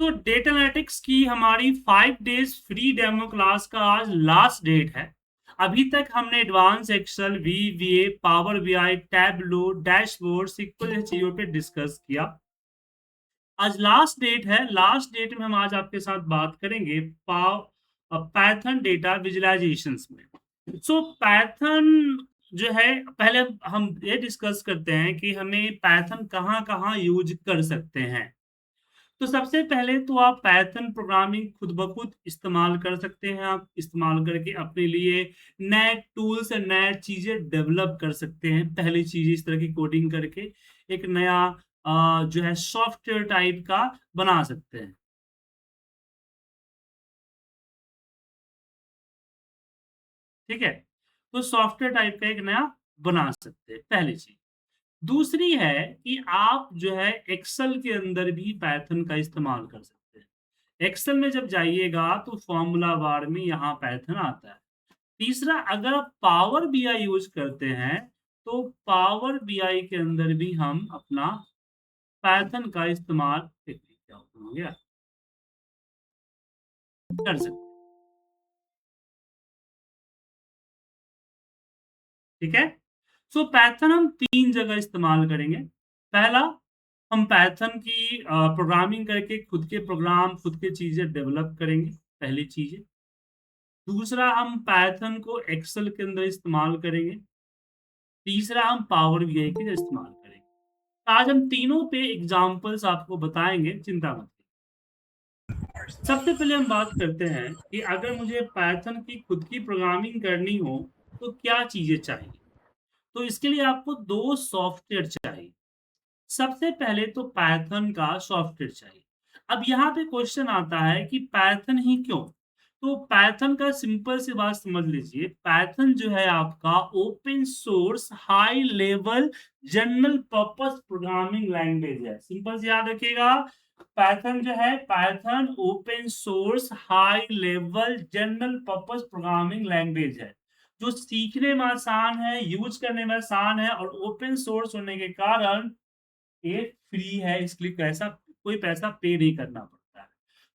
तो data analytics की हमारी 5 डेज फ्री डेमो क्लास का आज लास्ट डेट है। अभी तक हमने advance Excel, VBA, power BI, Tableau, dashboard, SQL चीजों पे डिस्कस किया। आज लास्ट डेट है। लास्ट डेट में हम आज आपके साथ बात करेंगे पाइथन डेटा विजुअलाइजेशंस में। सो पाइथन जो है, पहले हम ये डिस्कस करते हैं कि हमें पाइथन कहाँ कहाँ यूज कर सकते हैं। तो सबसे पहले तो आप पाइथन प्रोग्रामिंग खुद ब खुद इस्तेमाल कर सकते हैं। आप इस्तेमाल करके अपने लिए नए टूल्स और नए चीजें डेवलप कर सकते हैं। पहली चीज इस तरह की कोडिंग करके एक नया जो है सॉफ्टवेयर टाइप का बना सकते हैं। ठीक है, तो सॉफ्टवेयर टाइप का एक नया बना सकते हैं, पहली चीज। दूसरी है कि आप जो है एक्सेल के अंदर भी पाइथन का इस्तेमाल कर सकते हैं। एक्सेल में जब जाइएगा तो फॉर्मूला बार में यहाँ पाइथन आता है। तीसरा, अगर आप पावर बीआई यूज करते हैं तो पावर बीआई के अंदर भी हम अपना पाइथन का इस्तेमाल क्या हो गया कर सकते हैं। ठीक है, सो पाइथन हम तीन जगह इस्तेमाल करेंगे। पहला, हम पाइथन की प्रोग्रामिंग करके खुद के प्रोग्राम, खुद के चीजें डेवलप करेंगे, पहली चीज है। दूसरा, हम पाइथन को एक्सेल के अंदर इस्तेमाल करेंगे। तीसरा, हम पावर बीआई के लिए इस्तेमाल करेंगे। आज हम तीनों पे एग्जांपल्स आपको बताएंगे, चिंता मत करिए। सबसे पहले हम बात करते हैं कि अगर मुझे पाइथन की खुद की प्रोग्रामिंग करनी हो तो क्या चीजें चाहिए। तो इसके लिए आपको दो सॉफ्टवेयर चाहिए। सबसे पहले तो पाइथन का सॉफ्टवेयर चाहिए। अब यहाँ पे क्वेश्चन आता है कि पाइथन ही क्यों। तो पाइथन का सिंपल सी बात समझ लीजिए। पाइथन जो है आपका open source high level general purpose programming language है। सिंपल से याद रखिएगा, पाइथन जो है, Python open source high level general purpose programming language है, जो सीखने में आसान है, यूज करने में आसान है, और ओपन सोर्स होने के कारण ये फ्री है। इसके लिए पैसा, कोई पैसा पे नहीं करना पड़ता है।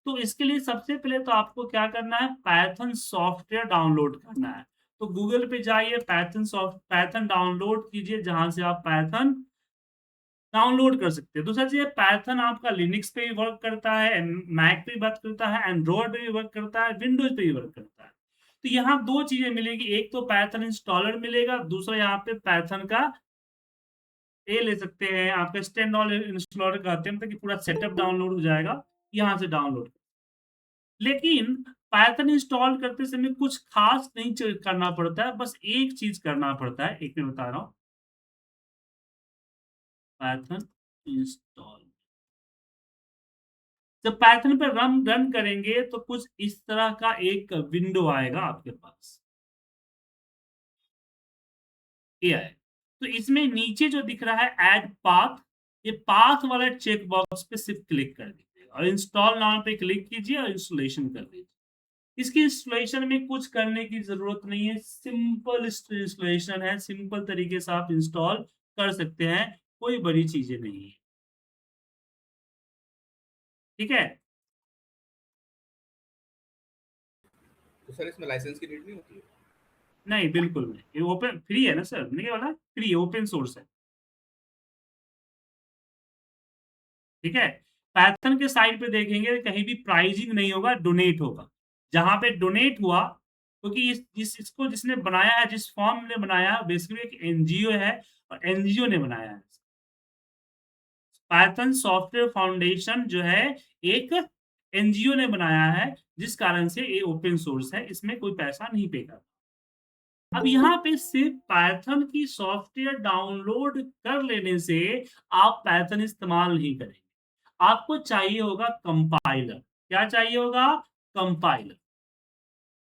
तो इसके लिए सबसे पहले तो आपको क्या करना है, पाइथन सॉफ्टवेयर डाउनलोड करना है। तो गूगल पे जाइए, पाइथन डाउनलोड कीजिए, जहां से आप पाइथन डाउनलोड कर सकते हैं। दूसरा चीज, पाइथन आपका लिनक्स पे भी वर्क करता है, मैक पे भी वर्क करता है, एंड्रॉयड पे भी वर्क करता है, विंडोज पे भी वर्क करता है। तो यहाँ दो चीजें मिलेगी, एक तो पाइथन इंस्टॉलर मिलेगा, दूसरा यहाँ पे पाइथन का ये ले सकते हैं, आपका स्टैंड इंस्टॉलर कहते हैं, मतलब कि पूरा सेटअप डाउनलोड हो जाएगा यहाँ से डाउनलोड। लेकिन पाइथन इंस्टॉल करते समय कुछ खास नहीं करना पड़ता है, बस एक चीज करना पड़ता है, एक मैं बता रहा हूँ। पाइथन इंस्टॉल, जब पाइथन पर रन रन करेंगे तो कुछ इस तरह का एक विंडो आएगा आपके पास, ये है। तो इसमें नीचे जो दिख रहा है ऐड पाथ, ये पाथ वाला चेक बॉक्स पे सिर्फ क्लिक कर दीजिए और इंस्टॉल नाउ पे क्लिक कीजिए और इंस्टॉलेशन कर दीजिए। इसकी इंस्टॉलेशन में कुछ करने की जरूरत नहीं है, सिंपल इंस्टॉलेशन है, सिंपल तरीके से आप इंस्टॉल कर सकते हैं, कोई बड़ी चीजें नहीं है। ठीक है, तो सर इसमें लाइसेंस की नीड नहीं होती है? नहीं बिल्कुल नहीं, ये ओपन फ्री है ना सर, नहीं वाला फ्री है, ओपन सोर्स है। ठीक है, पाइथन के साइड पे देखेंगे कहीं भी प्राइजिंग नहीं होगा, डोनेट होगा। जहां पे डोनेट हुआ, क्योंकि इसको जिसने बनाया है, जिस फॉर्म ने बनाया है, बेसिकली एक एनजीओ है, और एनजीओ ने बनाया है। पाइथन सॉफ्टवेयर फाउंडेशन जो है, एक एनजीओ ने बनाया है, जिस कारण से ये ओपन सोर्स है, इसमें कोई पैसा नहीं पे करता। अब यहाँ पे सिर्फ पाइथन की सॉफ्टवेयर डाउनलोड कर लेने से आप पाइथन इस्तेमाल नहीं करेंगे। आपको चाहिए होगा कंपाइलर। क्या चाहिए होगा? कंपाइलर।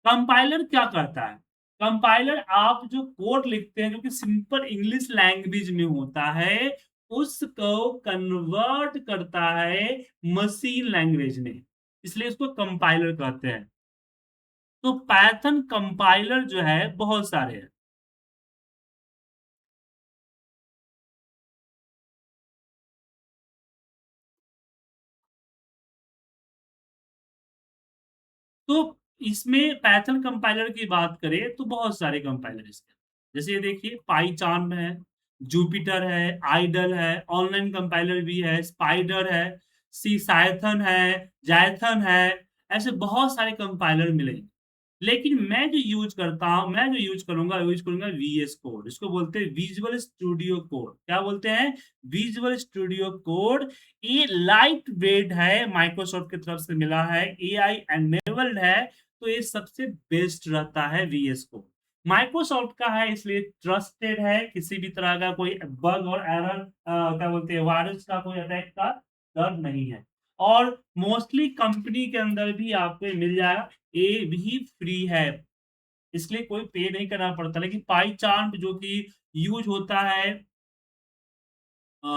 कंपाइलर क्या करता है? कंपाइलर आप जो कोड लिखते हैं, जो कि सिंपल इंग्लिश लैंग्वेज में होता है, उसको कन्वर्ट करता है मशीन लैंग्वेज में, इसलिए इसको कंपाइलर कहते हैं। तो पाइथन कंपाइलर जो है बहुत सारे हैं। तो इसमें पाइथन कंपाइलर की बात करें तो बहुत सारे कंपाइलर इसके जैसे ये देखिए पाइचार्म है, जुपिटर है, आइडल है, ऑनलाइन कंपाइलर भी है, स्पाइडर है, सी साइथन है, जाइथन है, ऐसे बहुत सारे कंपाइलर मिलेंगे। लेकिन मैं जो यूज़ करूँगा वीएस कोड। इसको बोलते हैं विजुअल स्टूडियो कोड। क्या बोलते हैं? Visual studio code. ये लाइट वेट है, माइक्रोसॉफ्ट की तरफ से मिला है, एआई एनेबल्ड है, तो ये सबसे बेस्ट रहता है वीएस कोड। माइक्रोसॉफ्ट का है इसलिए ट्रस्टेड है, किसी भी तरह का कोई बग और एरर क्या बोलते हैं वायरस का कोई अटैक का डर नहीं है। और मोस्टली कंपनी के अंदर भी आपको ये मिल जाएगा, ये भी फ्री है, इसलिए कोई पे नहीं करना पड़ता। लेकिन पाइचार्म जो कि यूज़ होता है अ,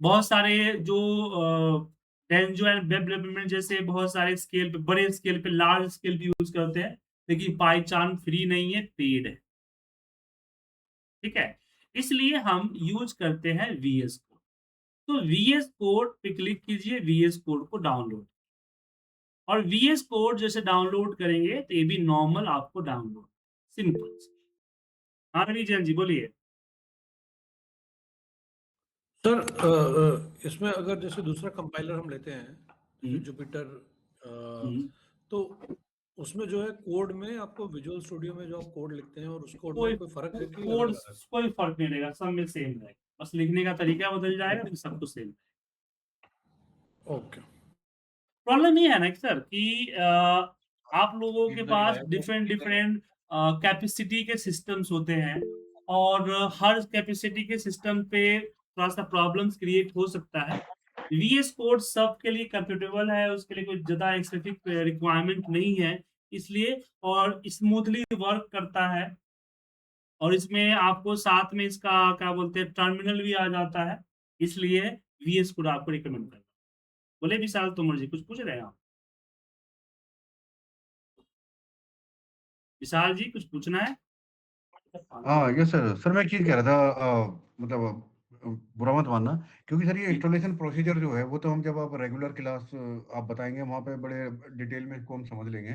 बहुत सारे जो डेंजो एंड वेब डेवलपमेंट जैसे बहुत सारे स्केल पे बड़े स्केल पे लार्ज स्केल पे यूज़ करते हैं, लेकिन पाइचार्म फ्री नहीं है, पेड है, ठीक है? इसलिए हम यूज़ करते हैं वीएस कोड। तो वीएस कोड पे क्लिक कीजिए, वीएस कोड को डाउनलोड और वीएस कोड जैसे डाउनलोड करेंगे तो ये भी नॉर्मल आपको डाउनलोड सिंपल। हाँ, रवि जैन जी बोलिए। सर इसमें अगर जैसे दूसरा कंपाइलर हम लेते हैं जैसे हुँ, जुपिटर हुँ। तो उसमें जो है कोड में आपको विजुअल स्टूडियो में जो आप कोड लिखते हैं और उस कोड में कोई कोई फर्क है कि अलग कोड अलग है? कोई फ़र्क नहीं रहेगा, सब में सेम रहेगा। बस लिखने का तरीका बदल जाएगा, लेकिन सब कुछ सेम। ओके। प्रॉब्लम ये है ना कि सर कि आप लोगों के इतना ही पास लाया था डिफरेंट डिफरेंट कैपेसिटी के सिस्टम्स होते हैं और हर कैपेसिटी के सिस्टम पे थोड़ा-सा प्रॉब्लम्स क्रिएट हो सकता है। वीएस कोड सबके लिए कंफर्टेबल है, उसके लिए कोई ज़्यादा स्पेसिफिक रिक्वायरमेंट नहीं है, इसलिए और स्मूथली वर्क करता है और इसमें आपको साथ में इसका क्या बोलते हैं टर्मिनल भी आ जाता है, इसलिए वीएस कोड आपको रिकमेंड करता हूँ। बोले विशाल तोमर जी कुछ पूछ रहे हैं आप? विशाल जी कुछ पूछना है? हाँ यस सर सर मैं एक चीज़ कह रहा था मतलब बुरा मत मानना क्योंकि सर ये जी। इंस्टॉलेशन प्रोसीजर जो है वो तो हम जब आप रेगुलर क्लास आप बताएंगे वहाँ पे बड़े डिटेल में इसको हम समझ लेंगे।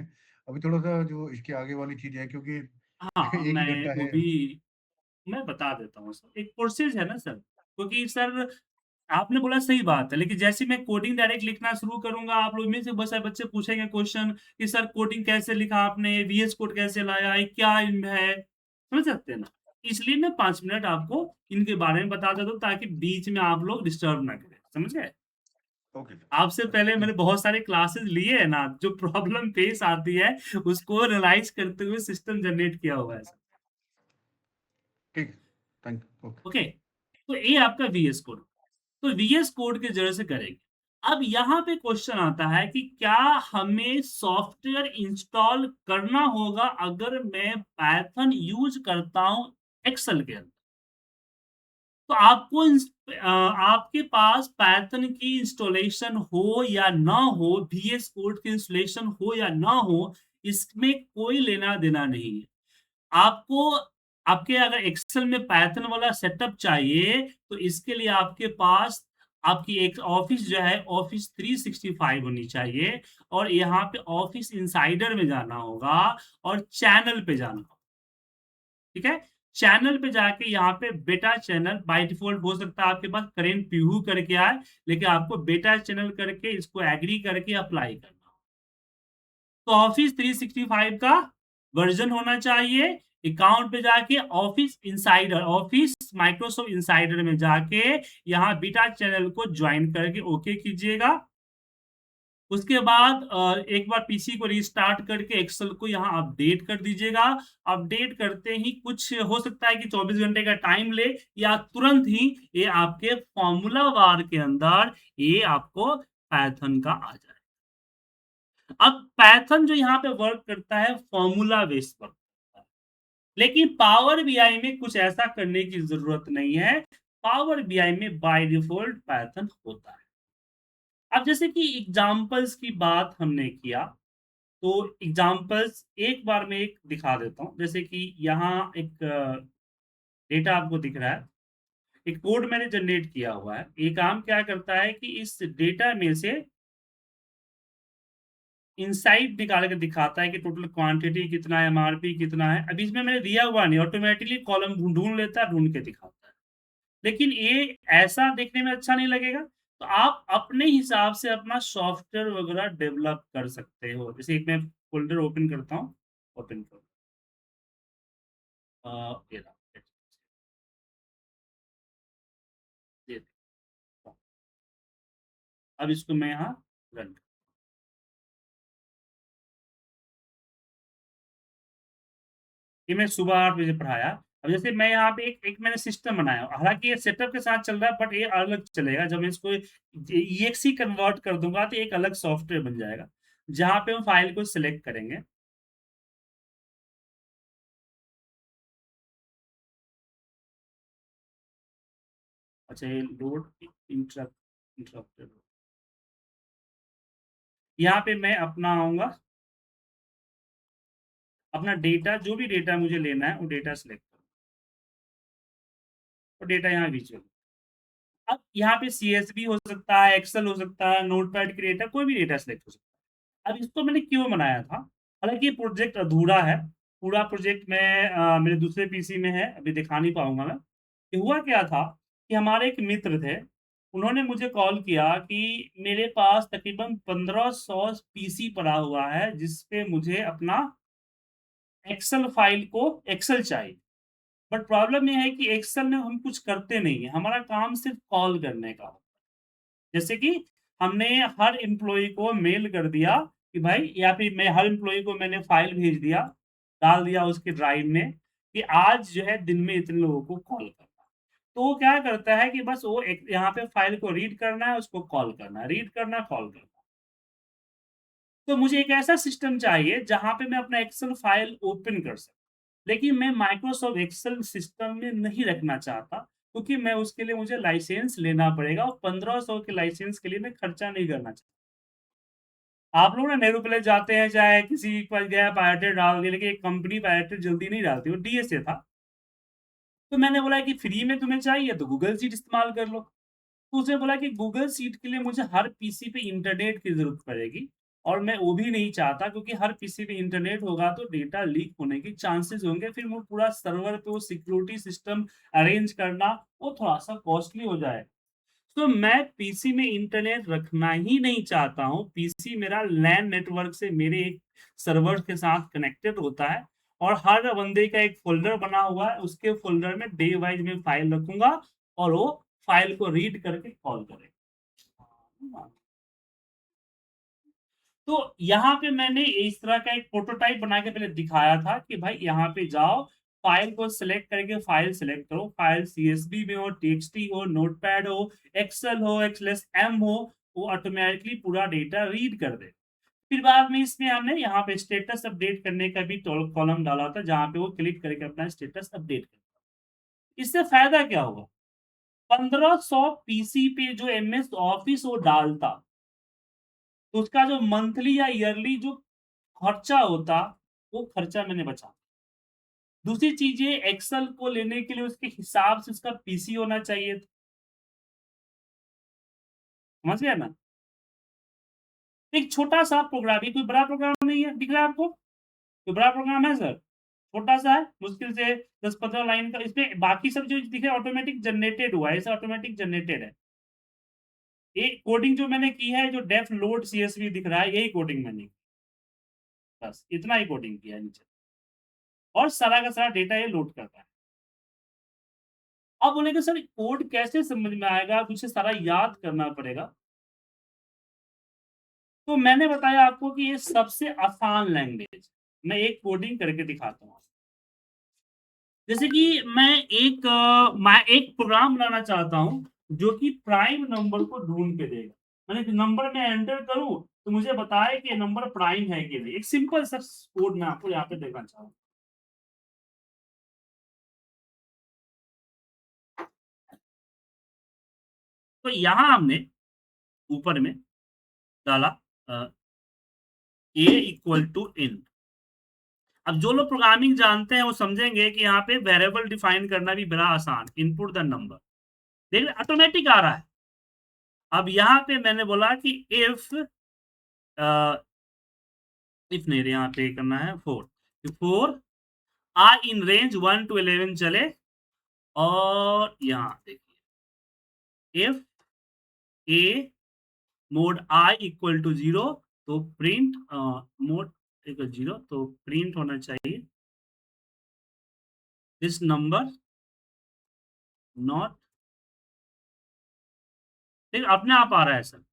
अभी थोड़ा सा जो इसके आगे वाली चीज़ है क्योंकि हाँ, एक ही मैं घंटा वो है। भी मैं बता देता हूँ सर, एक प्रोसेस है ना सर, क्योंकि सर आपने बोला सही बात है, लेकिन जैसे मैं कोडिंग डायरेक्ट लिखना शुरू करूँगा, आप लोग में से बहुत सारे बच्चे पूछेंगे क्वेश्चन कि सर कोडिंग कैसे लिखा आपने? वीएस कोड कैसे लाया? ये क्या इनमें है? समझ सकते हैं ना? इसलिए मैं 5 मिनट आपको इनके बारे में बता देता हूँ ताकि बीच में आप लोग डिस्टर्ब ना करें, समझ गए? ओके आपसे सर पहले मैंने थैंक बहुत सारे क्लासेस लिए हैं ना, जो प्रॉब्लम फेस आती है, उसको एनालाइज़ करते हुए सिस्टम जनरेट किया हुआ है सर। ठीक थैंक ओके। ओके? तो ये आपका वीएस कोड। तो वीएस कोड के ज़रिए से करेंगे। अब यहाँ पे क्वेश्चन आता है कि क्या हमें सॉफ्टवेयर इंस्टॉल करना होगा अगर मैं पाइथन यूज़ करता हूँ एक्सेल के अंदर? तो आपके पास पाइथन की इंस्टॉलेशन हो या ना हो, वीएस कोड की इंस्टॉलेशन हो या ना हो, इसमें कोई लेना-देना नहीं है। आपको आपके अगर एक्सेल में पाइथन वाला सेटअप चाहिए, तो इसके लिए आपके पास आपकी एक ऑफ़िस जो है ऑफ़िस 365 होनी चाहिए और यहाँ पे ऑफ़िस इनसाइडर में जाना होगा और चैनल पे जाना होगा, ठीक है? चैनल पे जाके यहाँ पे बेटा चैनल बाय डिफ़ॉल्ट हो सकता है आपके पास करेंट पीहू करके आए, लेकिन आपको बेटा चैनल करके इसको एग्री करके अप्लाई करना होगा। तो ऑफिस 365 का वर्ज़न होना चाहिए। अकाउंट पे जाके ऑफिस माइक्रोसॉफ्ट इनसाइडर में जाके यहाँ बीटा चैनल को जॉइन करके ओके कीजिएगा। उसके बाद एक बार पीसी को रिस्टार्ट करके एक्सेल को यहाँ अपडेट कर दीजिएगा। अपडेट करते ही कुछ हो सकता है कि 24 घंटे का टाइम ले या तुरंत ही ये आपके फ़ॉर्मूला बार के अंदर ये आपको पाइथन का आ जाए। अब पाइथन जो यहाँ पे वर्क करता है फ़ॉर्मूला बेस्ड वर्क करता है। लेकिन पावर बीआई में कुछ ऐसा करने की ज़रूरत नहीं है। पावर बीआई में बाय डिफ़ॉल्ट पाइथन होता है। अब जैसे कि एग्ज़ाम्पल्स की बात हमने किया, तो एग्ज़ाम्पल्स एक बार मैं एक दिखा देता हूँ। जैसे कि यहाँ एक डेटा आपको दिख रहा है। एक कोड मैंने जनरेट किया हुआ है। ये काम क्या करता है कि इस डेटा में से इनसाइट निकाल के दिखाता है कि टोटल क्वांटिटी कितना है, एमआरपी कितना है। अभी इसमें मैंने दिया हुआ नहीं, ऑटोमेटिकली कॉलम ढूंढ लेता है, ढूंढ के दिखाता है। लेकिन ये ऐसा देखने में अच्छा नहीं लगेगा, तो आप अपने हिसाब से अपना सॉफ्टवेयर वगैरह डेवलप कर सकते हो। जैसे एक मैं फ़ोल्डर ओपन करता हूँ, ओपन करो। ये रहा, ये देखो। अब इसको मैं यहाँ रन ये मैं सुबह 8 बजे पढ़ाया। अब जैसे मैं यहाँ पे एक मैंने सिस्टम बनाया, हालाँकि ये सेटअप के साथ चल रहा है, बट ये अलग चलेगा। जब मैं इसको ईएक्सई कन्वर्ट कर दूँगा तो एक अलग सॉफ्टवेयर बन जाएगा, जहाँ पे हम फ़ाइल को सिलेक्ट करेंगे। अच्छा, ये लोड इंटरप्टेड। यहाँ पे मैं अपना आऊँगा, अपना डेटा, जो भी डेटा मुझे लेना है वो डेटा सिलेक्ट करूँगा, और डेटा यहाँ विज़ुअल। अब यहाँ पे सीएसवी हो सकता है, एक्सेल हो सकता है, नोटपैड क्रिएटर, कोई भी डेटा सिलेक्ट हो सकता है। अब इसको मैंने क्यों बनाया था? हालाँकि ये प्रोजेक्ट अधूरा है, पूरा प्रोजेक्ट मैं मेरे दूसरे पीसी में है, अभी दिखा नहीं पाऊँगा मैं। कि हुआ क्या था कि हमारे एक मित्र थे, उन्होंने मुझे कॉल किया कि मेरे पास तकरीबन 1500 पीसी पड़ा हुआ है, जिस पे मुझे अपना एक्सेल फ़ाइल को एक्सेल चाहिए। बट प्रॉब्लम ये है कि एक्सेल में हम कुछ करते नहीं हैं, हमारा काम सिर्फ़ कॉल करने का होता है। जैसे कि हमने हर एम्प्लॉयी को मेल कर दिया कि भाई, या फिर मैं हर एम्प्लॉयी को मैंने फ़ाइल भेज दिया, डाल दिया उसके ड्राइव में कि आज जो है दिन में इतने लोगों को कॉल करना है। तो वो क्या करता है कि बस वो एक यहाँ पे फ़ाइल को रीड करना है, उसको कॉल करना है, रीड करना है, कॉल करना है। तो मुझे एक ऐसा सिस्टम चाहिए जहाँ पे मैं अपना एक्सेल फ़ाइल ओपन कर सकूँ। लेकिन मैं माइक्रोसॉफ्ट एक्सेल सिस्टम में नहीं रखना चाहता, क्योंकि मैं उसके लिए मुझे लाइसेंस लेना पड़ेगा, और 1500 के लाइसेंस के लिए मैं खर्चा नहीं करना चाहता। आप लोग ना नेहरू प्लेस जाते हैं, चाहे किसी के पास गया पायरेटेड डाल दिया, लेकिन एक कंपनी पायरेटेड जल्दी नहीं डालती, वो डीएसए था। तो मैंने बोला कि फ्री में तुम्हें चाहिए तो गूगल शीट इस्तेमाल कर लो। तो उसने बोला कि गूगल शीट के लिए मुझे हर पीसी पे इंटरनेट की ज़रूरत पड़ेगी, और मैं वो भी नहीं चाहता, क्योंकि हर पीसी पे इंटरनेट होगा तो डेटा लीक होने के चांसेस होंगे। फिर वो पूरा सर्वर पे वो सिक्योरिटी सिस्टम अरेंज करना, वो थोड़ा-सा कॉस्टली हो जाएगा। तो मैं पीसी में इंटरनेट रखना ही नहीं चाहता हूँ। पीसी मेरा लैन नेटवर्क से मेरे एक सर्वर के साथ कनेक्टेड होता है, और हर बंदे का एक फ़ोल्डर बना हुआ है, उसके फ़ोल्डर में डे वाइज़ मैं फ़ाइल रखूँगा, और वो फ़ाइल को रीड करके कॉल करेगा। तो यहाँ पे मैंने इस तरह का एक प्रोटोटाइप बना के पहले दिखाया था कि भाई यहाँ पे जाओ, फ़ाइल को सिलेक्ट करके फ़ाइल सिलेक्ट करो, फ़ाइल सीएसवी में हो, टीएक्सटी हो, नोटपैड हो, एक्सेल हो, एक्सएलएसएम हो, वो ऑटोमैटिकली पूरा डेटा रीड कर दे। फिर बाद में इसमें हमने यहाँ पे स्टेटस अपडेट करने का भी कॉलम डाला था, जहाँ पे वो क्लिक करके अपना स्टेटस अपडेट करता। इससे फ़ायदा क्या होगा? 1500 पीसी पे जो एमएस ऑफिस वो डालता, तो उसका जो मंथली या ईयरली जो खर्चा होता, वो खर्चा मैंने बचा। दूसरी चीज़ ये, एक्सेल को लेने के लिए उसके हिसाब से उसका पीसी होना चाहिए, समझ गए ना? एक छोटा-सा प्रोग्राम, ये कोई बड़ा प्रोग्राम नहीं है, दिख रहा है आपको? कोई बड़ा प्रोग्राम है सर? छोटा-सा है, मुश्किल से 10-15 लाइन का। इसमें बाकी सब जो दिख रहा है ऑटोमैटिक जनरेटेड हुआ है, ऐसा ऑटोमैटिक जनरेटेड है। ये कोडिंग जो मैंने की है, जो डेफ लोड सीएसवी दिख रहा है, यही कोडिंग मैंने की, बस इतना ही कोडिंग किया है नीचे, और सारा का सारा डेटा ये लोड करता है। अब बोलेंगे सर कोड कैसे समझ में आएगा? मुझे सारा याद करना पड़ेगा। तो मैंने बताया आपको कि ये सबसे आसान लैंग्वेज। मैं एक कोडिंग करके दिखाता हूँ। जैसे कि मैं एक प्रोग्राम बनाना चाहता हूँ, जो कि प्राइम नंबर को ढूँढ के देगा। माने नंबर मैं एंटर करूँ, तो मुझे बताए कि ये नंबर प्राइम है कि नहीं। एक सिंपल सा कोड मैं आपको यहाँ पे देना चाहूँ। तो यहाँ हमने ऊपर में डाला अ, a इक्वल टू इन। अब जो लोग प्रोग्रामिंग जानते हैं वो समझेंगे कि यहाँ पे वेरिएबल डिफाइन करना भी बड़ा आसान, इनपुट द नंबर, देखिए ऑटोमेटिक आ रहा है। अब यहाँ पे मैंने बोला कि इफ इफ नहीं यहाँ पे करना है 4 4 आर इन रेंज 1 to 11 चले और यहाँ देखिए if a mod i equal to 0 तो प्रिंट मोड इक्वल 0 तो प्रिंट होना चाहिए दिस नंबर नॉट ठीक अपने आप आ रहा है sir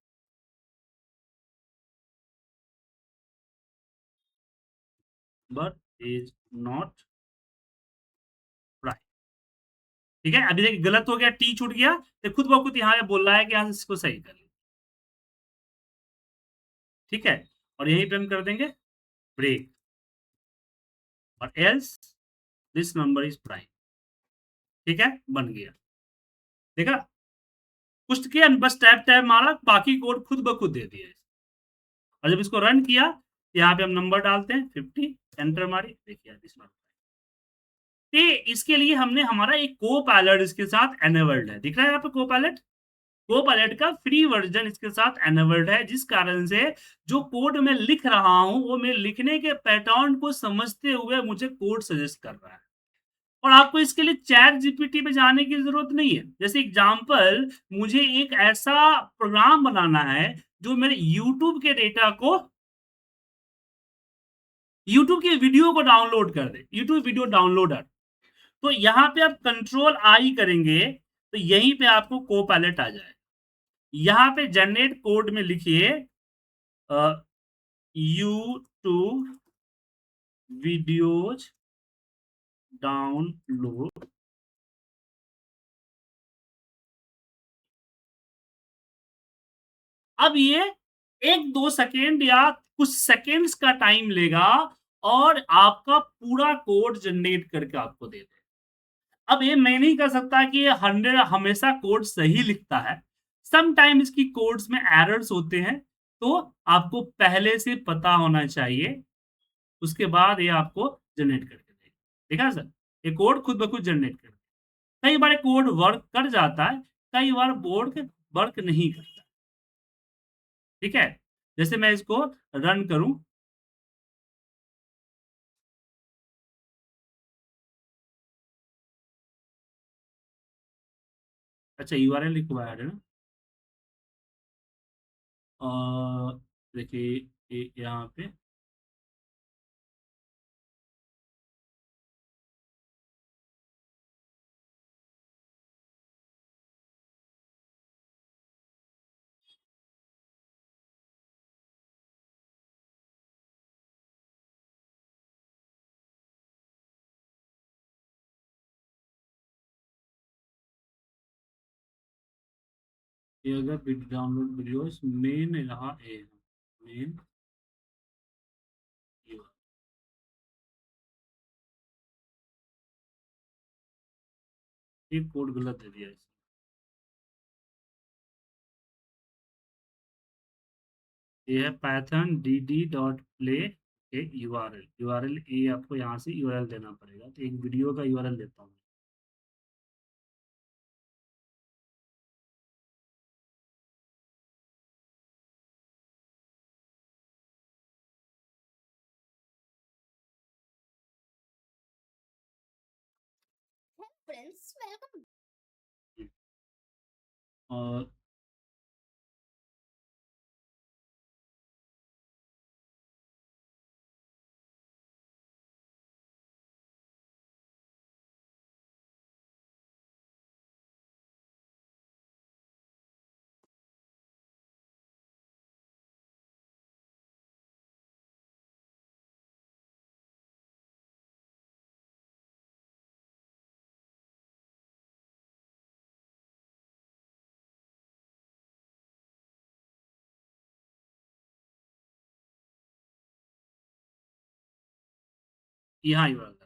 but is not right ठीक है अभी देखिए गलत हो गया टी छूट गया तो खुद ब खुद यहाँ पे बोल रहा है कि यहाँ से इसको सही कर ले ठीक है और यहीं पे हम कर देंगे ब्रेक और else this number is prime ठीक है बन गया देखा कुछ किया बस टैब टैब मारा बाकी कोड खुद ब खुद दे दिया और जब इसको रन किया यहाँ पे हम नंबर डालते हैं 50 एंटर मारी देखिए दिस नंबर इसके लिए हमने हमारा एक को पायलट इसके साथ एनेबल्ड है दिख रहा है यहाँ पे को पायलट का फ्री वर्जन इसके साथ एनेबल्ड है जिस कारण से जो कोड मैं लिख रहा हूं वो मैं लिखने के पैटर्न को समझते हुए मुझे कोड सजेस्ट कर रहा है और आपको इसके लिए चैट जीपीटी पे जाने की जरूरत नहीं है जैसे एग्जांपल मुझे एक ऐसा प्रोग्राम बनाना है जो मेरे यूट्यूब के डेटा को यूट्यूब के वीडियो को डाउनलोड कर दे यूट्यूब वीडियो डाउनलोडर तो यहाँ पे आप कंट्रोल आई करेंगे तो यहीं पे आपको को पायलट आ जाए यहाँ पे जनरेट कोड में लिखिए यूट्यूब वीडियोज डाउनलोड अब ये 1-2 सेकेंड या कुछ सेकेंड्स का टाइम लेगा और आपका पूरा कोड जनरेट करके आपको दे दे अब ये मैं नहीं कर सकता कि ये 100 हमेशा कोड सही लिखता है सम टाइम इसकी कोड्स में एरर्स होते हैं तो आपको पहले से पता होना चाहिए उसके बाद ये आपको जनरेट करके देगा देखा सर ये कोड खुद ब खुद जनरेट कर कई बार कोड वर्क कर जाता है कई बार बोर्ड वर्क नहीं करता ठीक है जैसे मैं इसको रन करूं अच्छा यूआरएल रिक्वायर्ड है ना देखिए यहाँ पे ये अगर डाउनलोड वीडियोस मेन रहा है मेन ये कोड गलत दे दिया इसने ये है python dd.play के यूआरएल ये आपको यहाँ से यूआरएल देना पड़ेगा तो एक वीडियो का यूआरएल देता हूँ Friends, welcome. और यहाँ यूआरएल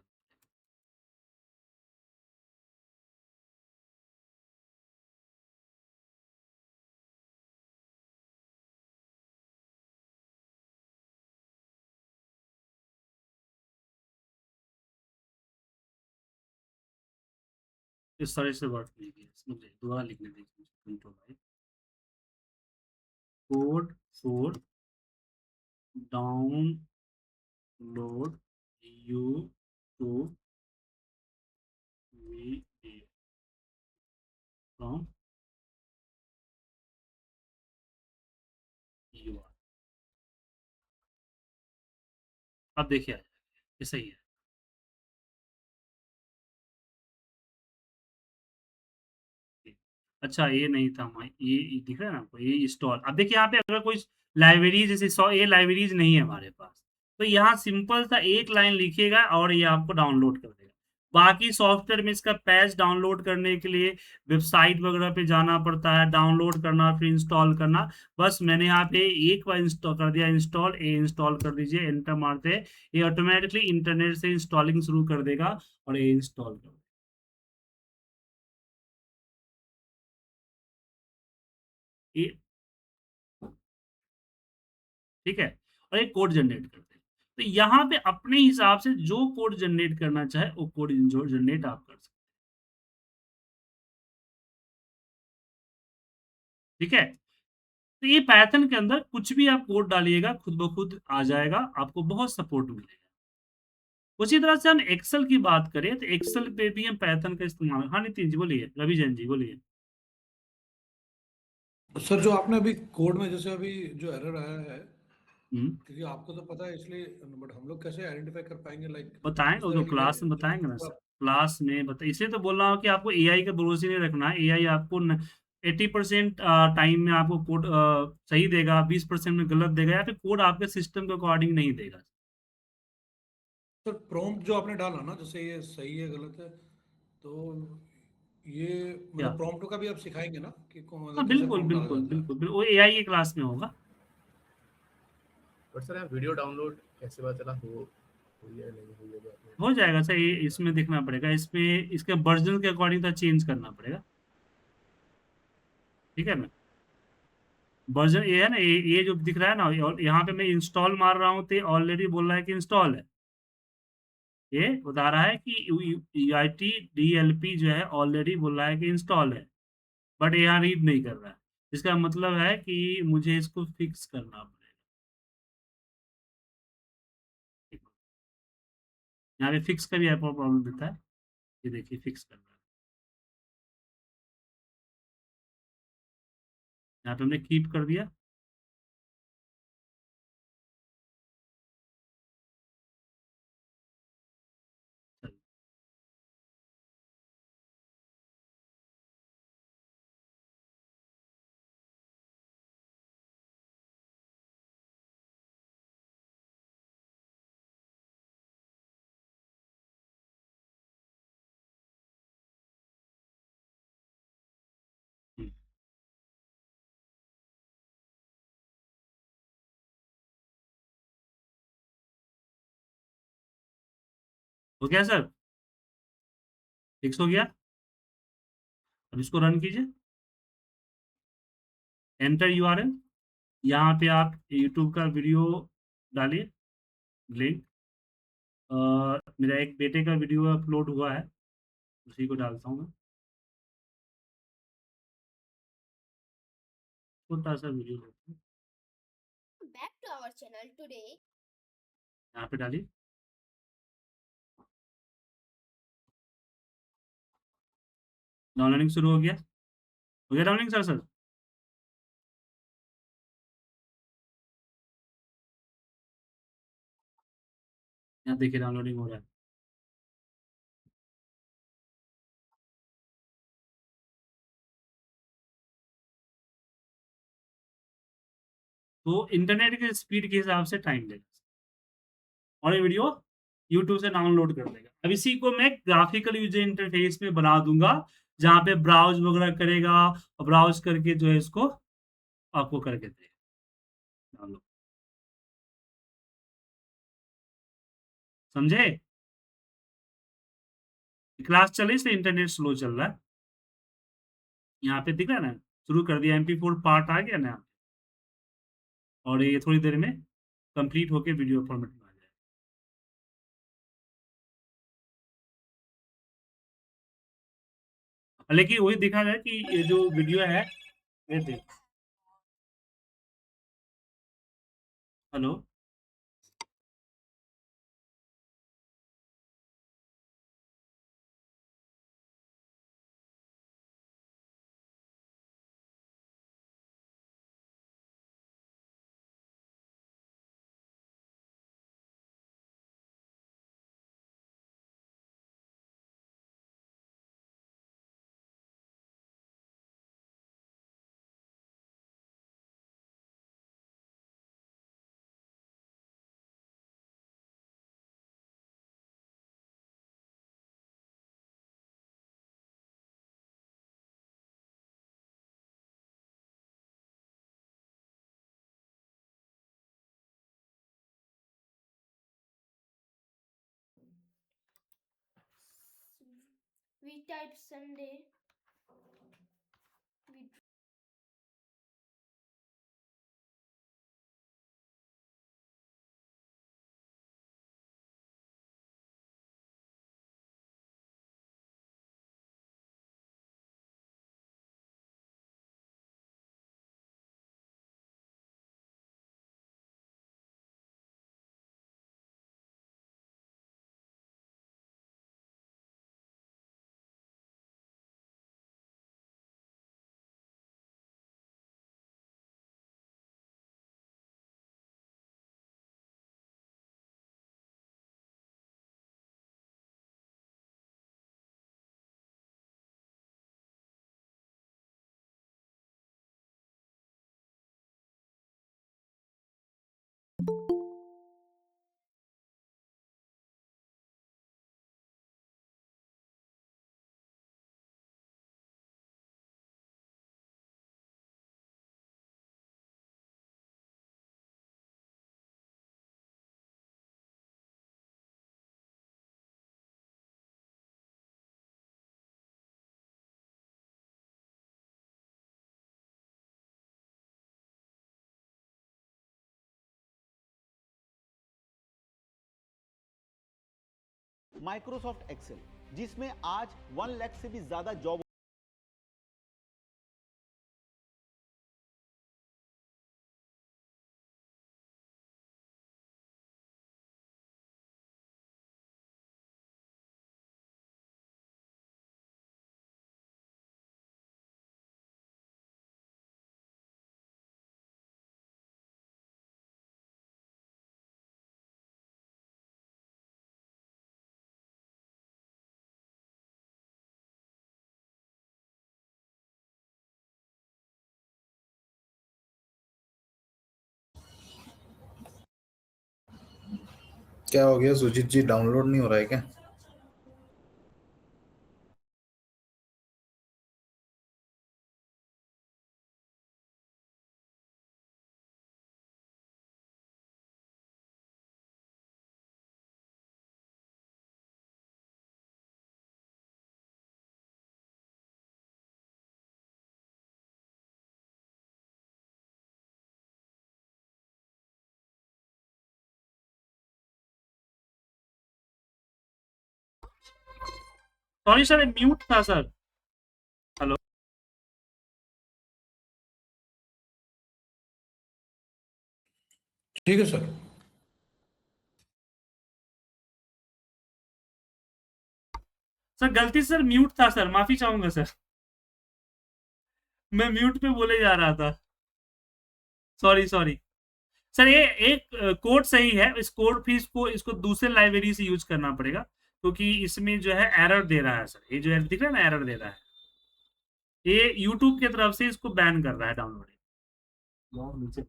इस तरह से वर्ड लीजिए इसमें दोबारा लिखने दीजिए control I code for download load YouTube video from URL। अब देखिए ये सही है। अच्छा ये नहीं था हमारे, ये दिख रहा है ना आपको, ये इंस्टॉल। अब देखिए यहाँ पे अगर कोई लाइब्रेरी जैसे 100 ये लाइब्रेरीज नहीं है हमारे पास, तो यहाँ सिंपल सा एक लाइन लिखिएगा और ये आपको डाउनलोड कर देगा। बाकी सॉफ्टवेयर में इसका पैच डाउनलोड करने के लिए वेबसाइट वगैरह पे जाना पड़ता है, डाउनलोड करना फिर इंस्टॉल करना। बस मैंने यहाँ पे एक बार इंस्टॉल कर दिया, इंस्टॉल ए इंस्टॉल कर दीजिए, एंटर मारते हैं, ये ऑटोमेटिकली इंटरनेट से इंस्टॉलिंग शुरू कर देगा और ये इंस्टॉल कर देगा। ये ठीक है, और एक कोड जनरेट करते हैं। तो यहाँ पे अपने हिसाब से जो कोड जनरेट करना चाहे वो कोड जनरेट आप कर सकते हैं। ठीक है, तो ये पाइथन के अंदर कुछ भी आप कोड डालिएगा खुद ब खुद आ जाएगा, आपको बहुत सपोर्ट मिलेगा। उसी तरह से हम एक्सेल की बात करें तो एक्सेल पे भी हम पाइथन का इस्तेमाल। हाँ नितिन जी बोलिए, रवि जैन जी बोलिए। सर जो आपने अभी कोड में जैसे अभी जो एरर आया है, हम्म, क्योंकि आपको तो पता है इसलिए, बट हम लोग कैसे आइडेंटिफाई कर पाएंगे, लाइक बताएंगे इस वो तरह तो की क्लास में जो बताएंगे ना आपको सर, क्लास में बता, इसलिए तो बोल रहा हूँ कि आपको एआई का भरोसे नहीं रखना है। एआई आपको 80% टाइम में आपको कोड सही देगा, 20% में गलत देगा, या फिर कोड आपके सिस्टम के अकॉर्डिंग नहीं देगा। सर प्रॉम्प्ट जो आपने डाला ना, जैसे ये सही है गलत है, तो ये क्या? मतलब प्रॉम्प्ट का भी आप सिखाएंगे ना कि हाँ मतलब कैसे बिल्कुल प्रॉम्प्ट डाला बिल्कुल जाता है। बिल्कुल बिल्कुल, वो एआई की क्लास में होगा। बट सर यहाँ वीडियो डाउनलोड कैसे पता चला हो हुई है नहीं हुई है जो आपने हो जाएगा सर, ये इसमें देखना पड़ेगा, इसमें इसके वर्जन के अकॉर्डिंग तो चेंज करना पड़ेगा। ठीक है ना, वर्जन ये है ना, ये जो दिख रहा है ना, और यहाँ पे मैं इंस्टॉल मार रहा हूँ तो ऑलरेडी बोल रहा है कि इंस्टॉल है। ये बता रहा है कि UIT DLP जो है ऑलरेडी बोल रहा है कि इंस्टॉल है, बट यहाँ रीड नहीं कर रहा है। इसका मतलब है कि मुझे इसको फिक्स करना पड़ेगा। यहाँ पे फिक्स का भी प्रॉब्लम देता है, ये देखिए फिक्स करना है। यहाँ पे हमने कीप कर दिया। चलिए, हो गया सर, फिक्स हो गया। अब इसको रन कीजिए, एंटर URL। यहाँ पे आप यूट्यूब का वीडियो डालिए, लिंक। मेरा एक बेटे का वीडियो अपलोड हुआ है, उसी को डालता हूँ मैं, छोटा सा वीडियो डालता हूँ। Back to our channel today. यहाँ पे डालिए, डाउनलोडिंग शुरू हो गया डाउनलोडिंग सर सर। यहाँ देखिए डाउनलोडिंग हो रहा है। तो इंटरनेट के स्पीड के हिसाब से टाइम लेगा, और ये वीडियो यूट्यूब से डाउनलोड कर लेगा। अब इसी को मैं ग्राफिकल यूजर इंटरफेस में बना दूंगा, जहाँ पे ब्राउज वगैरह करेगा, और ब्राउज करके जो है इसको आपको करके देगा डाउनलोड। समझे? क्लास चले इसलिए इंटरनेट स्लो चल रहा है। यहाँ पे दिख रहा है ना, शुरू कर दिया, MP4 पार्ट आ गया ना, और ये थोड़ी देर में कंप्लीट होके वीडियो फॉर्मेट में आ जाएगा। लेकिन वही दिखा जाए कि ये जो वीडियो है, ये देख, hello we type Sunday. We Microsoft Excel, जिसमें आज 1 लाख से भी ज्यादा जॉब क्या हो गया सुजीत जी, डाउनलोड नहीं हो रहा है क्या? सॉरी सर, म्यूट था सर। हेलो। ठीक है सर। सर गलती से सर म्यूट था सर, माफी चाहूंगा सर। मैं म्यूट पे बोले जा रहा था। Sorry sorry. सर ये एक कोड सही है, इस कोड फिर इसको दूसरे लाइब्रेरी से यूज करना पड़ेगा, क्योंकि इसमें जो है एरर दे रहा है सर। ये जो है दिख रहा है ना, एरर दे रहा है। ये यूट्यूब की तरफ से इसको बैन कर रहा है डाउनलोडिंग।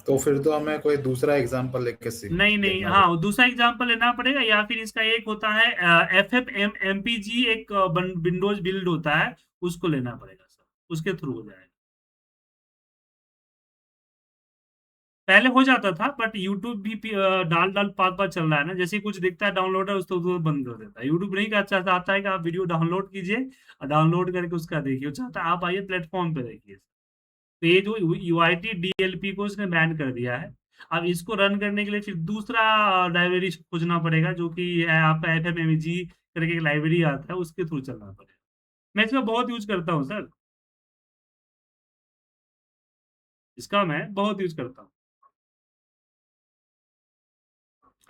तो फिर तो हमें कोई दूसरा एग्जांपल लेके सीख नहीं नहीं, देखना हाँ दूसरा एग्जांपल लेना पड़ेगा, या फिर इसका एक होता है FFmpeg, एक विंडोज बिल्ड होता है, उसको लेना पड़ेगा सर, उसके थ्रू हो जाएगा। पहले हो जाता था, बट यूट्यूब भी डाल डाल पात पात चल रहा है ना, जैसे ही कुछ दिखता है डाउनलोड है उसको तो बंद कर देता है। यूट्यूब नहीं करना चाहता है कि आप वीडियो डाउनलोड कीजिए और डाउनलोड करके उसका देखिए, वो चाहता है आप आइए प्लेटफॉर्म पे देखिए। तो ये जो UIT DLP को उसने बैन कर दिया है। अब इसको रन करने के लिए फिर दूसरा लाइब्रेरी खोजना पड़ेगा, जो कि है आपका FFmpeg करके एक लाइब्रेरी आता है, उसके थ्रू चलना पड़ेगा। मैं इसका बहुत यूज करता हूँ सर, इसका मैं बहुत यूज करता हूँ।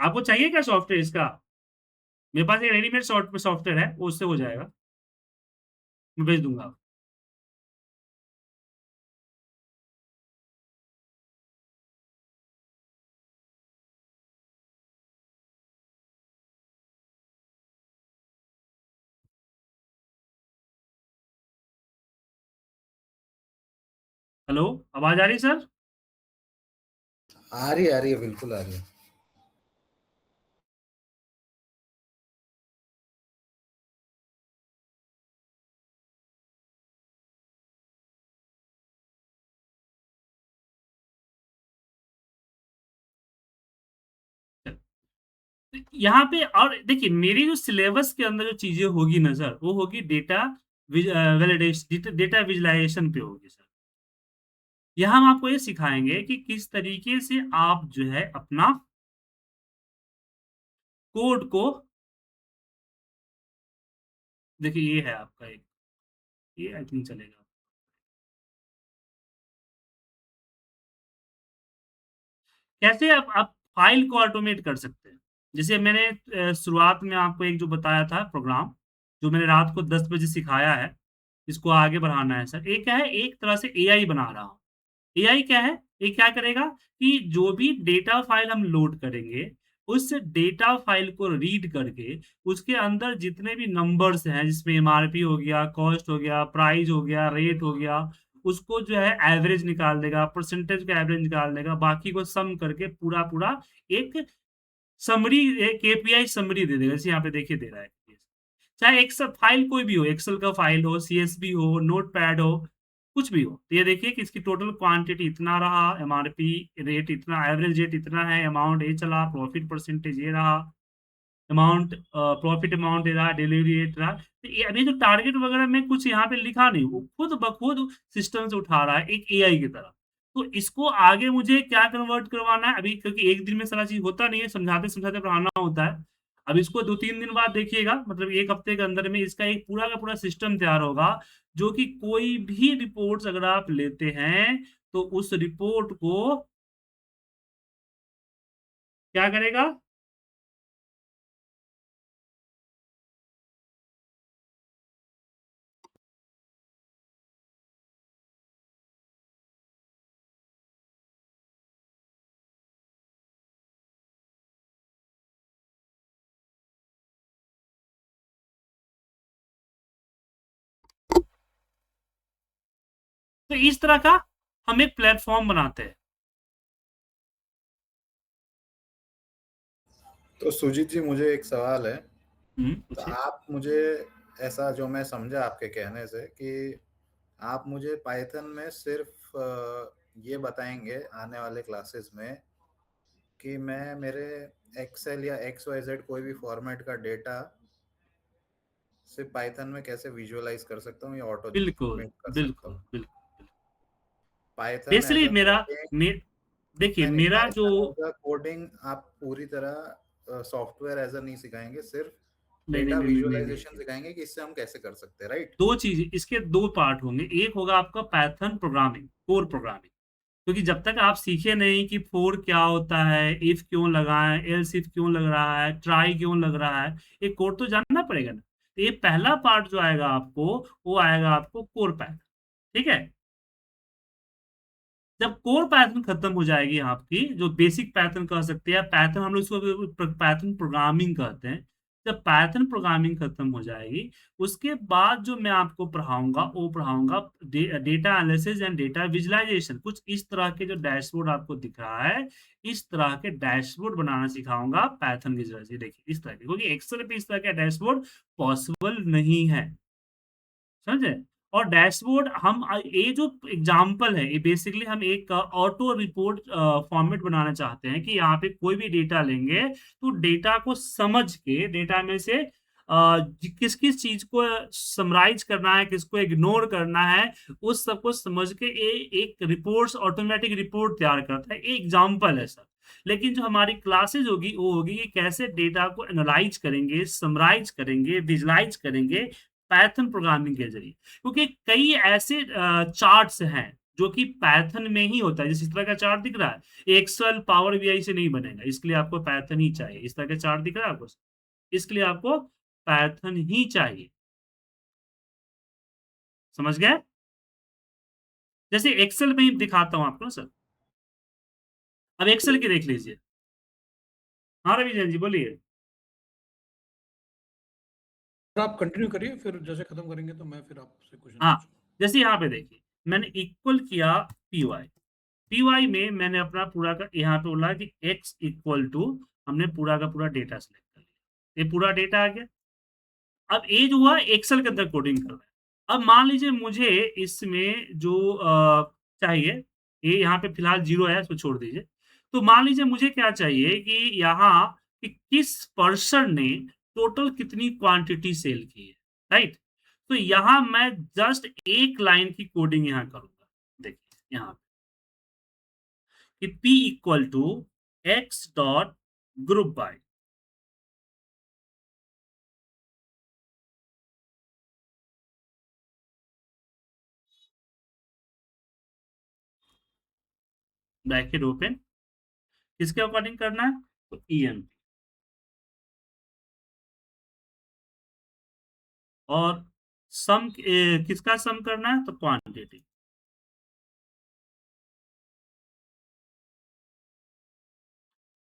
आपको चाहिए क्या सॉफ्टवेयर इसका? मेरे पास एक रेडीमेड सॉफ्टवेयर है, वो उससे हो जाएगा, मैं भेज दूंगा। हेलो, आवाज आ रही सर? आ रही है, बिल्कुल आ रही है। यहाँ पे और देखिए मेरी जो सिलेबस के अंदर जो चीजें होगी ना सर, वो होगी डेटा वैलिडेशन, डेटा विजुलाइजेशन पे होगी सर। यहाँ हम आपको ये सिखाएंगे कि किस तरीके से आप जो है अपना कोड को, देखिए ये है आपका एक, ये आई थिंक चलेगा। कैसे आप फाइल को ऑटोमेट कर सकते हैं। जैसे मैंने शुरुआत में आपको एक जो बताया था प्रोग्राम, जो मैंने रात को 10 बजे सिखाया है, इसको आगे बढ़ाना है सर। ये क्या है, एक तरह से एआई बना रहा हूँ। एआई क्या है, ये क्या करेगा कि जो भी डेटा फाइल हम लोड करेंगे, उस डेटा फाइल को रीड करके उसके अंदर जितने भी नंबर्स हैं, जिसमें एमआरपी हो गया, कॉस्ट हो गया, प्राइस हो गया, रेट हो गया, उसको जो है एवरेज निकाल देगा, परसेंटेज का एवरेज निकाल देगा, बाकी को सम करके पूरा एक समरी, एक केपीआई समरी दे देगा। जैसे यहाँ पे देखिए दे रहा है, चाहे एक्सेल फाइल कोई भी हो, एक्सेल का फाइल हो, सीएसवी हो, नोटपैड हो, कुछ भी हो। तो ये देखिए कि इसकी टोटल क्वांटिटी इतना रहा, एमआरपी रेट इतना, एवरेज रेट इतना है, अमाउंट ये चला, प्रॉफिट परसेंटेज ये रहा, अमाउंट प्रॉफिट अमाउंट ये रहा, डिलीवरी रेट रहा। तो ये अभी जो टारगेट वगैरह में कुछ यहाँ पे लिखा नहीं, वो खुद ब खुद सिस्टम से उठा रहा है एक एआई की तरह। तो इसको आगे मुझे क्या कन्वर्ट करवाना है अभी, क्योंकि एक दिन में सारा चीज होता नहीं है, समझाते-समझाते पढ़ाना होता है। अब इसको 2-3 दिन बाद देखिएगा, मतलब 1 हफ्ते के अंदर में इसका एक पूरा का पूरा सिस्टम तैयार होगा, जो कि कोई भी रिपोर्ट्स अगर आप लेते हैं, तो उस रिपोर्ट को क्या करेगा? तो इस तरह का हम एक प्लेटफ़ॉर्म बनाते हैं। तो सुजीत जी, मुझे एक सवाल है। तो पूछिए। आप मुझे, ऐसा जो मैं समझा आपके कहने से, कि आप मुझे पाइथन में सिर्फ ये बताएंगे आने वाले क्लासेस में कि मैं मेरे एक्सेल या एक्स वाई जेड कोई भी फॉर्मेट का डेटा सिर्फ पाइथन में कैसे विजुअलाइज कर सकता हूँ या बिल्कुल, ऑटोमेट कर सकता बिल्कुल, हूँ। बिल्कुल। पाइथन एज बेसिकली अ मेरा कोडिंग, मे देखिए नहीं नहीं, मेरा जो, पाइथन एज अ कोडिंग आप पूरी तरह सॉफ्टवेयर एज अ नहीं सिखाएंगे, सिर्फ नहीं, नहीं, डेटा नहीं, नहीं, नहीं, नहीं, विजुअलाइजेशन नहीं। सिखाएंगे कि इससे हम कैसे कर सकते हैं, राइट? 2 चीज़, इसके 2 पार्ट होंगे। एक होगा आपका पाइथन प्रोग्रामिंग, कोर प्रोग्रामिंग। क्योंकि जब तक आप सीखे नहीं कि फोर क्या होता है, इफ क्यों लगाएं, एल्स इफ क्यों लग रहा है, ट्राई क्यों लग रहा है, ये कोड तो जानना पड़ेगा ना। तो ये पहला पार्ट जो आएगा आपको, वो आएगा आपको कोर पाइथन। ठीक है। जब कोर पैटर्न खत्म हो जाएगी आपकी, जो बेसिक पैटर्न कह सकते हैं, पैटर्न हम लोग इसको पैटर्न प्रोग्रामिंग कहते हैं। जब पैटर्न प्रोग्रामिंग खत्म हो जाएगी, उसके बाद जो मैं आपको पढ़ाऊंगा, वो पढ़ाऊंगा data analysis and data visualisation. कुछ इस तरह के जो डैशबोर्ड आपको दिख रहा है, इस तरह के डैशबोर्ड बनाना सिखाऊंगा पैटर्न की जरिए। देखिए इस तरह के, क्योंकि एक्सेल पे इस तरह का डैशबोर्ड पॉसिबल नहीं है, समझे। और डैशबोर्ड हम ये जो एग्जांपल है, ये बेसिकली हम एक ऑटो रिपोर्ट फॉर्मेट बनाना चाहते हैं कि यहाँ पे कोई भी डेटा लेंगे, तो डेटा को समझ के, डेटा में से किस किस चीज को समराइज करना है, किसको इग्नोर करना है, उस सबको समझ के ये एक रिपोर्ट्स, ऑटोमेटिक रिपोर्ट तैयार करता है। ये एग्जांपल है सर। लेकिन जो हमारी क्लासेज होगी, वो होगी कि कैसे डेटा को एनालाइज करेंगे, समराइज करेंगे, विजुलाइज करेंगे पाइथन प्रोग्रामिंग के जरिए। क्योंकि कई ऐसे चार्ट्स हैं जो कि पाइथन में ही होता है। जिस तरह का चार्ट दिख रहा है, एक्सेल पावर बीआई से नहीं बनेगा, इसके लिए आपको पाइथन ही चाहिए। इस तरह का चार्ट दिख रहा है आपको, इसके लिए आपको पाइथन ही चाहिए। समझ गए। जैसे एक्सेल में ही दिखाता हूं आपको सर। अब एक्सेल की देख लीजिए। हाँ रवि जैन जी बोलिए। आप कंटिन्यू करिए, फिर जैसे खत्म करेंगे तो मैं फिर आपसे क्वेश्चन हाँ, पूछूंगा। जैसे यहाँ पे देखिए, मैंने इक्वल किया पीवाई। पीवाई में मैंने अपना पूरा का यहाँ पे बोला कि x इक्वल टू, हमने पूरा का पूरा डेटा सेलेक्ट कर लिया, ये पूरा डेटा आ गया। अब ये जो हुआ एक्सेल के अंदर कोडिंग कर रहा है। अब मान लीजिए मुझे इसमें जो चाहिए, ये यहाँ पे फिलहाल 0 है, इसको छोड़ दीजिए। तो मान लीजिए मुझे क्या चाहिए कि यहाँ कि किस पर्सन ने टोटल कितनी क्वांटिटी सेल की है, राइट? तो यहाँ मैं जस्ट एक लाइन की कोडिंग यहाँ करूँगा। देखिए यहाँ कि P equal to X dot group by bracket open, किसके अकॉर्डिंग करना है? तो EMP और सम किसका सम करना है? तो क्वांटिटी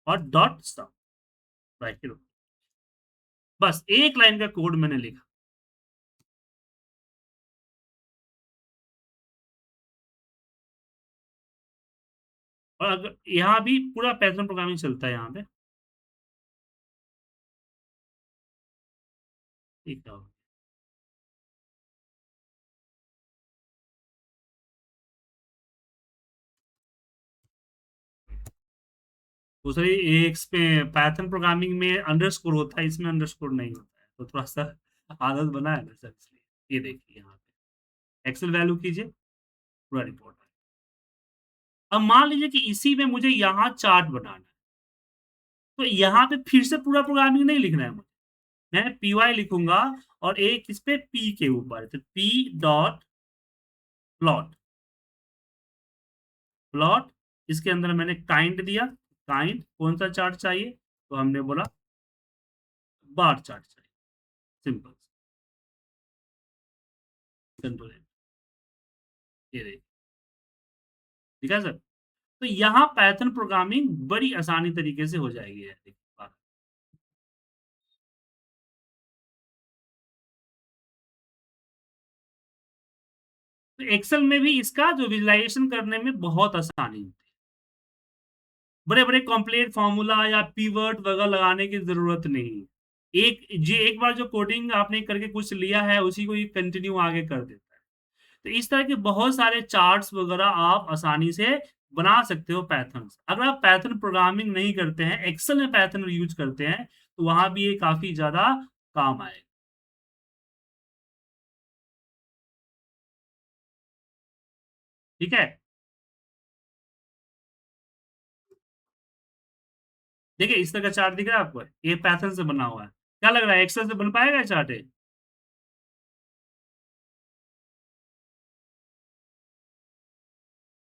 और डॉट सम ब्रैकेट ओपन। बस एक लाइन का कोड मैंने लिखा। और अगर यहाँ भी पूरा पैटर्न प्रोग्रामिंग चलता है यहाँ पे, ठीक है। दूसरी एक पे पाइथन प्रोग्रामिंग में अंडरस्कोर होता है, इसमें अंडरस्कोर नहीं होता है, तो थोड़ा सा आदत बना है ना सर, इसलिए। ये देखिए यहाँ पे एक्सेल वैल्यू कीजिए, पूरा रिपोर्ट है। अब मान लीजिए कि इसी में मुझे यहाँ चार्ट बनाना है, तो यहाँ पे फिर से पूरा प्रोग्रामिंग नहीं लिखना है मुझे, मैं py लिखूंगा और एक इस पे p के ऊपर, तो p डॉट प्लॉट, प्लॉट इसके अंदर मैंने काइंड दिया, काइंड कौन सा चार्ट चाहिए? तो हमने बोला बार चार्ट चाहिए, सिंपल कंट्रोल। ये देखिए, ठीक है सर। तो यहाँ पाइथन प्रोग्रामिंग बड़ी आसानी तरीके से हो जाएगी। तो एक्सेल में भी इसका जो विजुलाइजेशन करने में बहुत आसानी होती है, बड़े बड़े कॉम्प्लेक्स फॉर्मूला या पीवर्ड वगैरह लगाने की जरूरत नहीं। एक बार जो कोडिंग आपने करके कुछ लिया है उसी को ये कंटिन्यू आगे कर देता है। तो इस तरह के बहुत सारे चार्ट्स वगैरह आप आसानी से बना सकते हो पैथर्न से। अगर आप पैथर्न प्रोग्रामिंग नहीं करते हैं, एक्सेल में पैथर्न यूज करते हैं, तो वहां भी ये काफी ज्यादा काम आएगा। ठीक है, देखिए इस तरह का चार्ट दिख रहा है आपको, ये पैथर्न से बना हुआ है। क्या लग रहा है एक्सेल से बन पाएगा चार्ट?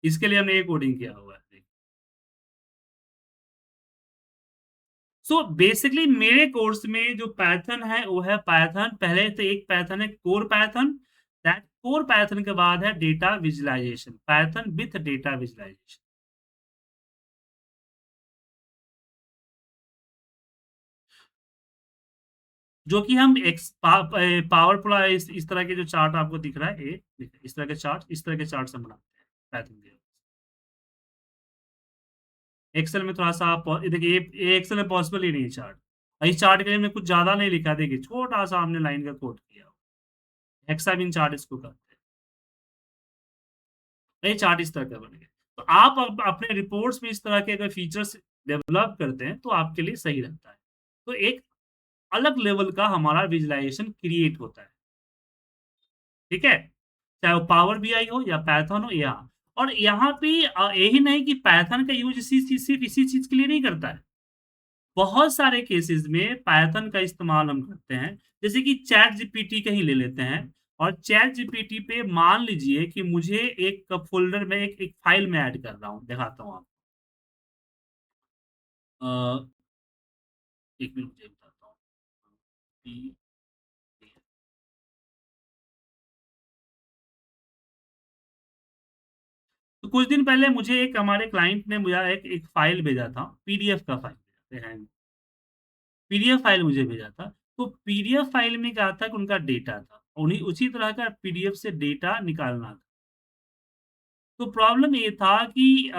इसके लिए हमने ये कोडिंग किया हुआ है। सो बेसिकली मेरे कोर्स में जो पाइथन है वो है पाइथन, पहले तो एक पाइथन है core Python, that core Python के बाद है data visualisation, Python with data visualisation. जो कि हम पावर इस तरह के जो चार्ट आपको दिख रहा है, इस तरह के चार्ट, इस तरह के चार्ट हम बनाते हैं पाइथन के। एक्सेल में थोड़ा सा देखिए ये एक्सेल में पॉसिबल ही नहीं है चार्ट। इस चार्ट के लिए हमने कुछ ज्यादा नहीं लिखा, देखिए छोटा सा हमने लाइन का कोड किया, हेक्सागोन चार्ट इसको करते हैं। ये चार्ट इस तरह का बन गया। तो आप अपने रिपोर्ट्स में इस तरह के अगर फीचर्स डेवलप करते हैं तो आपके लिए सही रहता है। तो एक अलग लेवल का हमारा विजुलाइजेशन क्रिएट होता है, ठीक है, चाहे वो पावर बीआई हो या पाइथन हो या। और यहाँ पे यही नहीं कि पाइथन का यूज सिर्फ इसी चीज के लिए नहीं करता है, बहुत सारे केसेस में पाइथन का इस्तेमाल हम करते हैं। जैसे कि चैट जीपीटी का ही ले लेते हैं, और चैट जीपीटी पे मान लीजिए कि मुझे एक फोल्डर में एक फाइल में ऐड कर रहा हूँ, दिखाता हूँ आपको। एक मिनट मुझे बताता हूँ। तो कुछ दिन पहले मुझे एक हमारे क्लाइंट ने मुझे एक फाइल भेजा था, पीडीएफ का फाइल है, पीडीएफ फाइल मुझे भेजा था। तो पीडीएफ फाइल में क्या था कि उनका डेटा था, उन्हीं उसी तरह का पीडीएफ से डेटा निकालना था। तो प्रॉब्लम ये था कि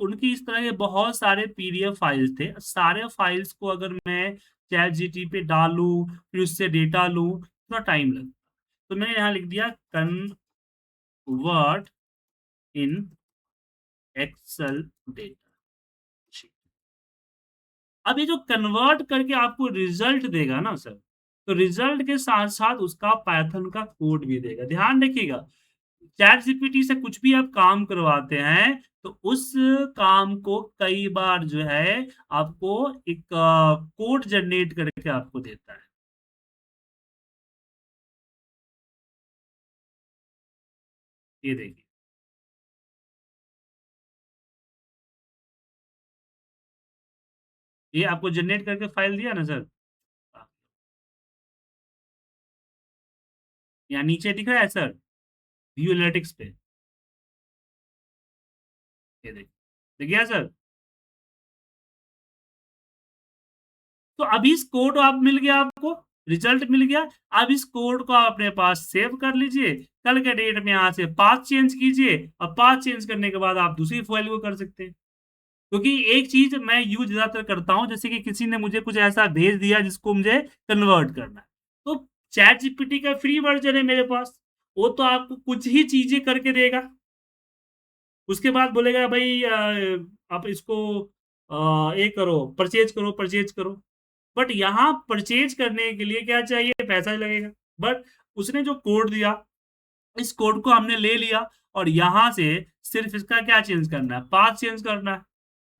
उनकी इस तरह के बहुत सारे पीडीएफ फाइल्स थे, सारे फाइल्स को अगर मैं चैट जीटी पे डालूं फिर उससे डेटा लूं, थोड़ा टाइम लगता। तो मैंने यहाँ लिख दिया convert in Excel data sheet. अब ये जो कन्वर्ट करके आपको रिजल्ट देगा ना सर, तो रिजल्ट के साथ-साथ उसका पाइथन का कोड भी देगा। ध्यान रखिएगा, चैटजीपीटी से कुछ भी आप काम करवाते हैं, तो उस काम को कई बार जो है आपको एक कोड जनरेट करके आपको देता है। ये देखिए। ये आपको जनरेट करके फाइल दिया ना सर? यहाँ नीचे दिख रहा है सर, व्यू एनालिटिक्स पे। ये देखिए, दिख गया सर? तो अभी इस कोड आप मिल गया आपको, रिजल्ट मिल गया। अब इस कोड को आप अपने पास सेव कर लीजिए। कल के डेट में यहाँ से पाथ चेंज कीजिए और पाथ चेंज करने के बाद आप दूसरी फाइल को कर सकते हैं। क्योंकि एक चीज़ मैं यूज़ ज़्यादातर करता हूँ, जैसे कि किसी ने मुझे कुछ ऐसा भेज दिया जिसको मुझे कन्वर्ट करना है। तो चैटजीपीटी का फ्री वर्ज़न है मेरे पास, वो तो आपको कुछ ही चीज़ें करके देगा। उसके बाद बोलेगा भई आप इसको ये करो, परचेज़ करो। बट यहाँ परचेज़ करने के लिए क्या चाहिए? पैसा लगेगा। बट उसने जो कोड दिया, इस कोड को हमने ले लिया और यहाँ से सिर्फ़ इसका क्या चेंज करना है? पाथ चेंज करना है,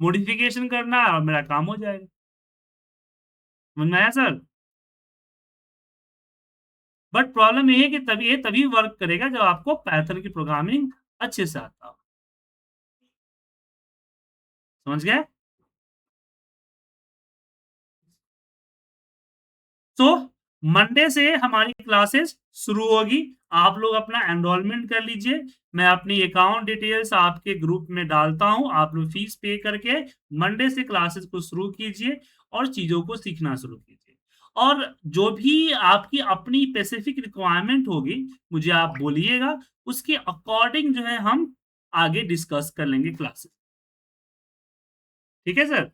मॉडिफ़िकेशन करना है और मेरा काम हो जाएगा। समझ में आया सर? बट प्रॉब्लम ये है कि तभी वर्क करेगा जब आपको पाइथन की प्रोग्रामिंग अच्छे से आता हो। समझ गए? तो मंडे से हमारी क्लासेस शुरू होगी। आप लोग अपना एनरोलमेंट कर लीजिए। मैं अपनी अकाउंट डिटेल्स आपके ग्रुप में डालता हूँ। आप लोग फीस पे करके मंडे से क्लासेस को शुरू कीजिए और चीज़ों को सीखना शुरू कीजिए। और जो भी आपकी अपनी स्पेसिफिक रिक्वायरमेंट होगी, मुझे आप बोलिएगा। उसके अकॉर्डिंग जो है हम आगे डिस्कस कर लेंगे क्लासेस। ठीक है सर?